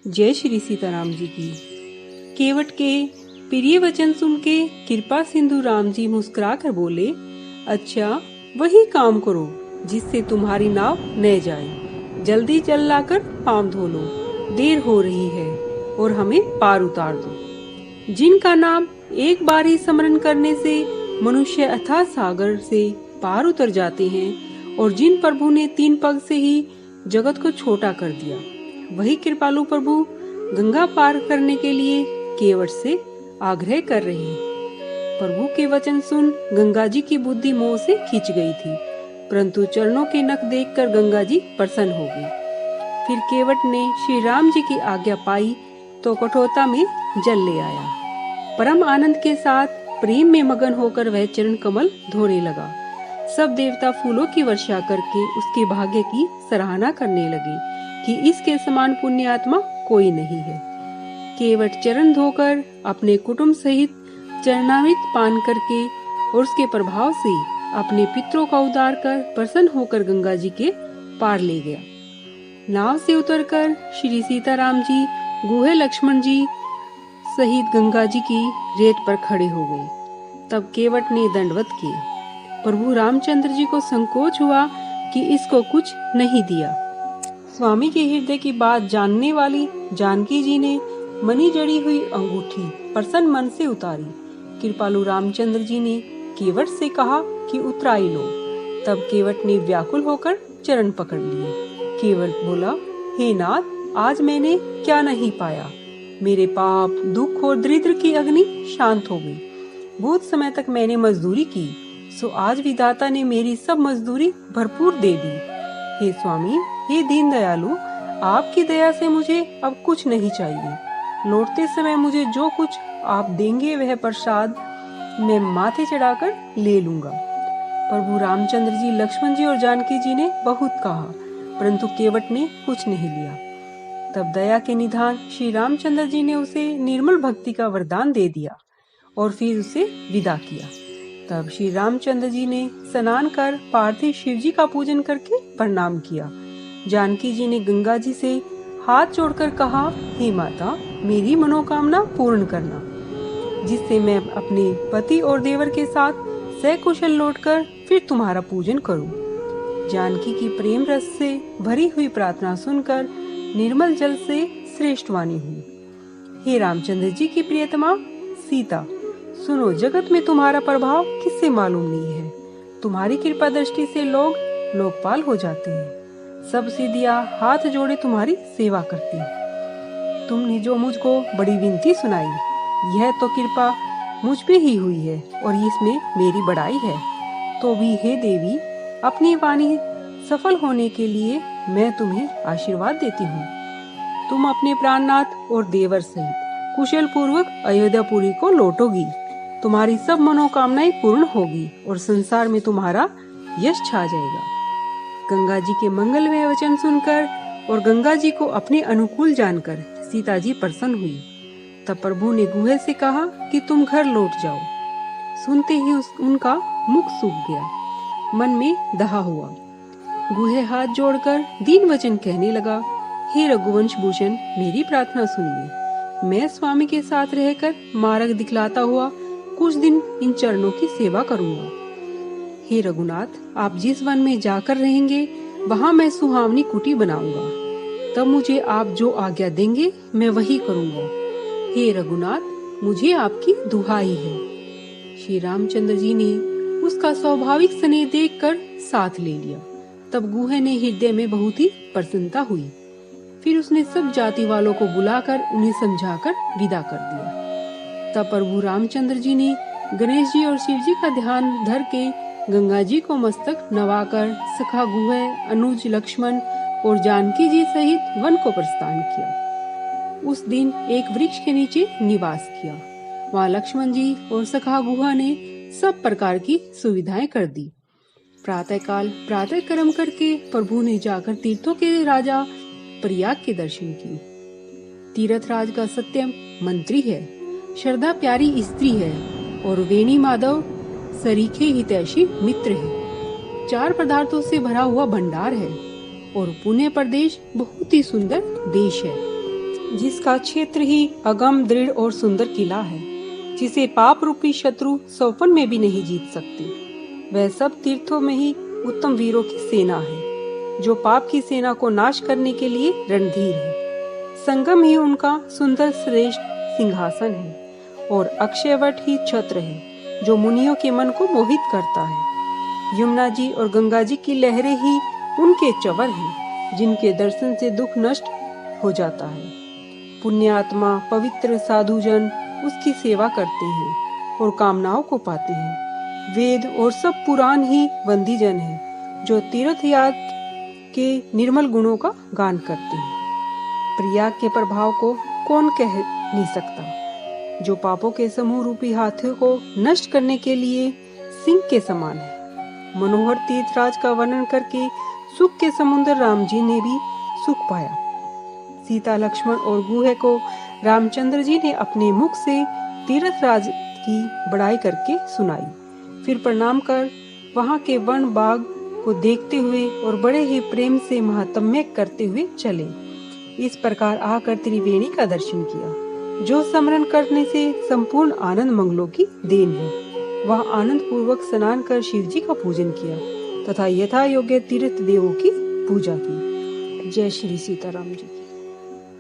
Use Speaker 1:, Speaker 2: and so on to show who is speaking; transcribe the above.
Speaker 1: जय श्री सीताराम जी की। केवट के प्रिय वचन सुन के कृपा सिंधु राम जी मुस्कुरा कर बोले, अच्छा वही काम करो जिससे तुम्हारी नाव न जाए। जल्दी जल लाकर पाँव धो लो, देर हो रही है और हमें पार उतार दो। जिनका नाम एक बार ही स्मरण करने से मनुष्य अथाह सागर से पार उतर जाते हैं और जिन प्रभु ने 3 पग से ही जगत को छोटा कर दिया, वही कृपालु प्रभु गंगा पार करने के लिए केवट से आग्रह कर रहे हैं। प्रभु के वचन सुन गंगा जी की बुद्धि मोह से खींच गई थी, परंतु चरणों के नख देखकर गंगा जी प्रसन्न हो गई। फिर केवट ने श्री राम जी की आज्ञा पाई तो कठोता में जल ले आया। परम आनंद के साथ प्रेम में मगन होकर वह चरण कमल धोने लगा। सब देवता फूलों की वर्षा करके उसके भाग्य की सराहना करने लगे कि इसके समान पुण्य आत्मा कोई नहीं है। केवट चरण धोकर अपने कुटुंब सहित चरणामृत पान करके और उसके प्रभाव से अपने पितरों का उद्धार कर प्रसन्न होकर गंगा जी के पार ले गया। नाव से उतरकर श्री सीताराम जी गुहे लक्ष्मण जी सहित गंगा जी की रेत पर खड़े हो गए। तब केवट ने दंडवत किए। प्रभु रामचंद्र जी को संकोच हुआ कि इसको कुछ नहीं दिया। स्वामी के हृदय की बात जानने वाली जानकी जी ने मनी जड़ी हुई अंगूठी प्रसन्न मन से उतारी। कृपालु रामचंद्र जी ने केवट से कहा कि उतराई लो। तब केवट ने व्याकुल होकर चरण पकड़ लिए। केवट बोला, हे नाथ, आज मैंने क्या नहीं पाया। मेरे पाप, दुख और दरिद्र की अग्नि शांत हो गई। बहुत समय तक मैंने मजदूरी की, सो आज विधाता ने मेरी सब मजदूरी भरपूर दे दी। हे स्वामी, हे दीन दयालु, आपकी दया से मुझे अब कुछ नहीं चाहिए। लौटते समय मुझे जो कुछ आप देंगे वह प्रसाद मैं माथे चढ़ाकर ले लूंगा। प्रभु रामचंद्र जी, लक्ष्मण जी और जानकी जी ने बहुत कहा, परंतु केवट ने कुछ नहीं लिया। तब दया के निधान श्री रामचंद्र जी ने उसे निर्मल भक्ति का वरदान दे दिया और फिर उसे विदा किया। तब श्री रामचंद्र जी ने स्नान कर पार्थिव शिव जी का पूजन करके प्रणाम किया। जानकी जी ने गंगा जी से हाथ जोड़कर कहा, हे माता, मेरी मनोकामना पूर्ण करना, जिससे मैं अपने पति और देवर के साथ सकुशल लौटकर फिर तुम्हारा पूजन करूं। जानकी की प्रेम रस से भरी हुई प्रार्थना सुनकर निर्मल जल से श्रेष्ठ वाणी हुई। हे रामचंद्र जी की प्रियतमा सीता, सुनो, जगत में तुम्हारा प्रभाव किससे मालूम नहीं है। तुम्हारी कृपा दृष्टि से लोग लोकपाल हो जाते हैं। सब सिद्धियां हाथ जोड़े तुम्हारी सेवा करती हैं। तुमने जो मुझको बड़ी विनती सुनाई, यह तो कृपा मुझ पे ही हुई है और इसमें मेरी बड़ाई है। तो भी हे देवी, अपनी वाणी सफल होने के लिए मैं तुम्हें आशीर्वाद देती हूँ। तुम अपने प्राणनाथ और देवर सहित कुशल पूर्वक अयोध्यापुरी को लौटोगी। तुम्हारी सब मनोकामनाएं पूर्ण होगी और संसार में तुम्हारा यश छा जाएगा। गंगा जी के मंगलमय वचन सुनकर और गंगा जी को अपने अनुकूल जानकर सीता जी प्रसन्न हुई। तब प्रभु ने गुहे से कहा कि तुम घर लौट जाओ। सुनते ही उनका मुख सूख गया, मन में दहा हुआ। गुहे हाथ जोड़कर दीन वचन कहने लगा, हे रघुवंश भूषण, मेरी प्रार्थना सुनिए। मैं स्वामी के साथ रहकर मार्ग दिखलाता हुआ कुछ दिन इन चरणों की सेवा करूंगा। हे रघुनाथ, आप जिस वन में जाकर रहेंगे वहाँ मैं सुहावनी कुटी बनाऊंगा। तब मुझे आप जो आज्ञा देंगे मैं वही करूंगा। हे रघुनाथ, मुझे आपकी दुहाई है। श्री रामचंद्र जी ने उसका स्वाभाविक स्नेह देखकर साथ ले लिया। तब गुहे ने हृदय में बहुत ही प्रसन्नता हुई। फिर उसने सब जाति वालों को बुलाकर उन्हें समझाकर विदा कर दिया। तब प्रभु रामचंद्र जी ने गणेश जी और शिव जी का ध्यान धर के गंगा जी को मस्तक नवाकर सखा गुहे, अनुज, लक्ष्मण और जानकी जी सहित वन को प्रस्थान किया। उस दिन एक वृक्ष के नीचे निवास किया। वहाँ लक्ष्मण जी और सखा गुहा ने सब प्रकार की सुविधाएं कर दी। प्रातःकाल प्रातः कर्म करके प्रभु ने जाकर तीर्थों के राजा प्रयाग के दर्शन किए। तीर्थराज का सत्यम मंत्री है, श्रद्धा प्यारी स्त्री है और वेणी माधव सरीखे हितैषी मित्र है। 4 पदार्थों से भरा हुआ भंडार है और पुण्य प्रदेश बहुत ही सुंदर देश है। जिसका क्षेत्र ही अगम, दृढ़ और सुंदर किला है, जिसे पाप रूपी शत्रु सौपन में भी नहीं जीत सकते। वह सब तीर्थों में ही उत्तम वीरों की सेना है, जो पाप की सेना को नाश करने के लिए रणधीर है। संगम ही उनका सुंदर श्रेष्ठ सिंहासन है और अक्षयवट ही छत्र है, जो मुनियों के मन को मोहित करता है। यमुना जी और गंगा जी की लहरें ही उनके चंवर हैं, जिनके दर्शन से दुख नष्ट हो जाता है। पुण्यात्मा पवित्र साधुजन उसकी सेवा करते हैं और कामनाओं को पाते हैं। वेद और सब पुराण ही बंदीजन हैं, जो तीर्थ याद के निर्मल गुणों का गान करते हैं। प्रयाग के प्रभाव को कौन कह नहीं सकता, जो पापों के समूह रूपी हाथियों को नष्ट करने के लिए सिंह के समान है। मनोहर तीर्थराज का वर्णन करके सुख के समुद्र राम जी ने भी सुख पाया। सीता, लक्ष्मण और गुहे को रामचंद्र जी ने अपने मुख से तीर्थराज की बड़ाई करके सुनाई। फिर प्रणाम कर वहां के वन बाग को देखते हुए और बड़े ही प्रेम से महात्म्य करते हुए चले। इस प्रकार आकर त्रिवेणी का दर्शन किया, जो स्मरण करने से संपूर्ण आनंद मंगलों की देन है। वह आनंद पूर्वक स्नान कर शिव जी का पूजन किया तथा यथा योग्य तीर्थ देवों की पूजा की। जय श्री सीताराम जी।